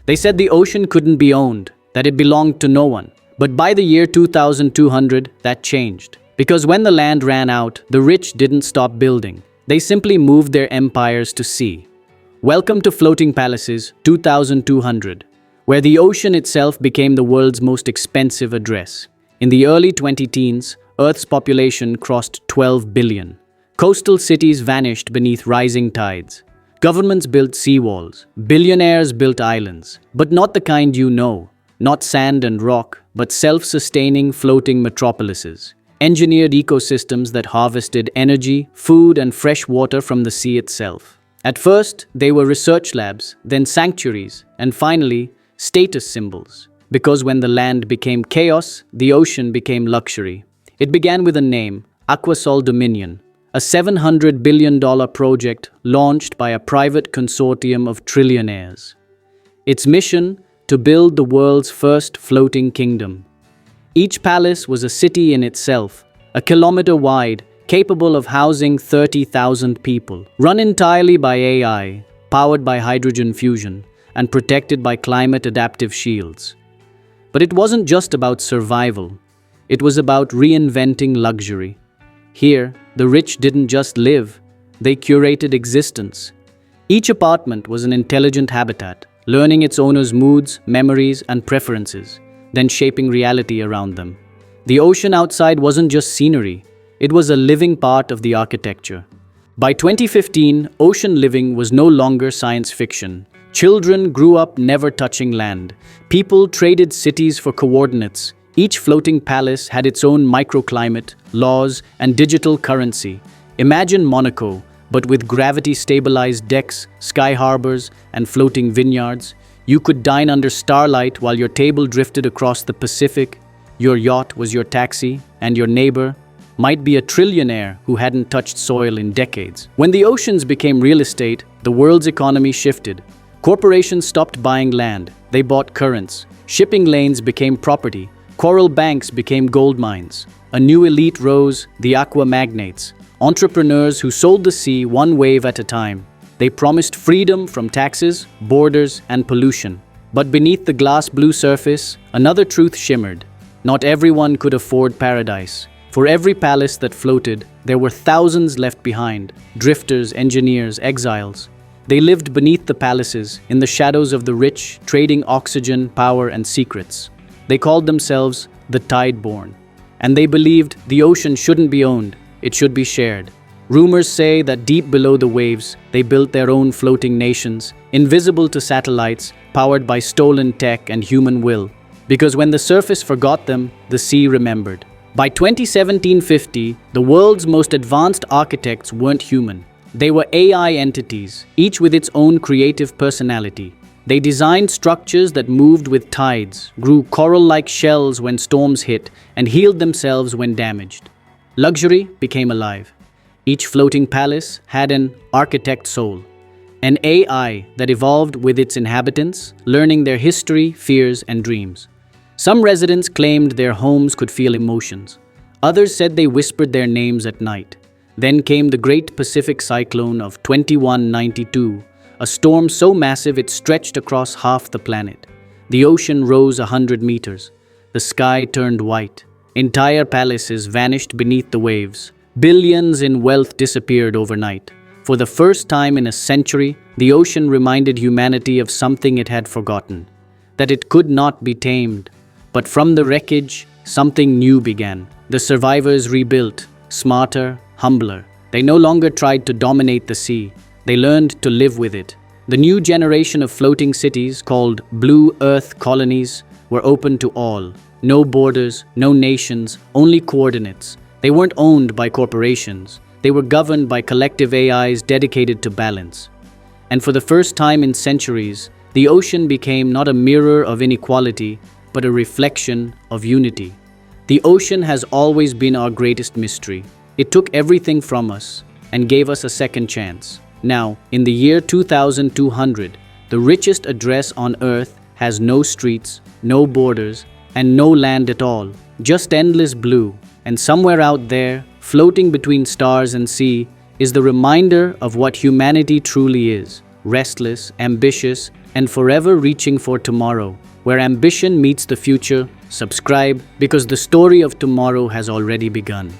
They said the ocean couldn't be owned, that it belonged to no one. But by the year 2200, that changed. Because when the land ran out, the rich didn't stop building. They simply moved their empires to sea. Welcome to Floating Palaces 2200, where the ocean itself became the world's most expensive address. In the early 2010s, Earth's population crossed 12 billion. Coastal cities vanished beneath rising tides. Governments built seawalls. Billionaires built islands. But not the kind you know. Not sand and rock, but self-sustaining floating metropolises. Engineered ecosystems that harvested energy, food, and fresh water from the sea itself. At first, they were research labs, then sanctuaries, and finally, status symbols. Because when the land became chaos, the ocean became luxury. It began with a name, Aquasol Dominion, a $700 billion project launched by a private consortium of trillionaires. Its mission, to build the world's first floating kingdom. Each palace was a city in itself, a kilometer wide, capable of housing 30,000 people, run entirely by AI, powered by hydrogen fusion, and protected by climate-adaptive shields. But it wasn't just about survival. It was about reinventing luxury. Here, the rich didn't just live, they curated existence. Each apartment was an intelligent habitat, learning its owner's moods, memories, and preferences, then shaping reality around them. The ocean outside wasn't just scenery, it was a living part of the architecture. By 2015, ocean living was no longer science fiction. Children grew up never touching land. People traded cities for coordinates. Each floating palace had its own microclimate, laws, and digital currency. Imagine Monaco, but with gravity-stabilized decks, sky harbors, and floating vineyards. You could dine under starlight while your table drifted across the Pacific. Your yacht was your taxi, and your neighbor might be a trillionaire who hadn't touched soil in decades. When the oceans became real estate, the world's economy shifted. Corporations stopped buying land, they bought currents. Shipping lanes became property. Coral banks became gold mines. A new elite rose, the aqua magnates, entrepreneurs who sold the sea one wave at a time. They promised freedom from taxes, borders, and pollution. But beneath the glass blue surface, another truth shimmered. Not everyone could afford paradise. For every palace that floated, there were thousands left behind, drifters, engineers, exiles. They lived beneath the palaces, in the shadows of the rich, trading oxygen, power, and secrets. They called themselves the Tideborn, and they believed the ocean shouldn't be owned, it should be shared. Rumors say that deep below the waves, they built their own floating nations, invisible to satellites, powered by stolen tech and human will. Because when the surface forgot them, the sea remembered. By 2017-50, the world's most advanced architects weren't human. They were AI entities, each with its own creative personality. They designed structures that moved with tides, grew coral-like shells when storms hit, and healed themselves when damaged. Luxury became alive. Each floating palace had an architect soul, an AI that evolved with its inhabitants, learning their history, fears, and dreams. Some residents claimed their homes could feel emotions. Others said they whispered their names at night. Then came the Great Pacific Cyclone of 2192, a storm so massive it stretched across half the planet. The ocean rose 100 meters. The sky turned white. Entire palaces vanished beneath the waves. Billions in wealth disappeared overnight. For the first time in a century, the ocean reminded humanity of something it had forgotten, that it could not be tamed. But from the wreckage, something new began. The survivors rebuilt, smarter, humbler. They no longer tried to dominate the sea. They learned to live with it. The new generation of floating cities, called Blue Earth colonies, were open to all. No borders, no nations, only coordinates. They weren't owned by corporations. They were governed by collective AIs dedicated to balance. And for the first time in centuries, the ocean became not a mirror of inequality, but a reflection of unity. The ocean has always been our greatest mystery. It took everything from us and gave us a second chance. Now, in the year 2200, the richest address on Earth has no streets, no borders, and no land at all, just endless blue. And somewhere out there, floating between stars and sea, is the reminder of what humanity truly is: restless, ambitious, and forever reaching for tomorrow, where ambition meets the future. Subscribe because the story of tomorrow has already begun.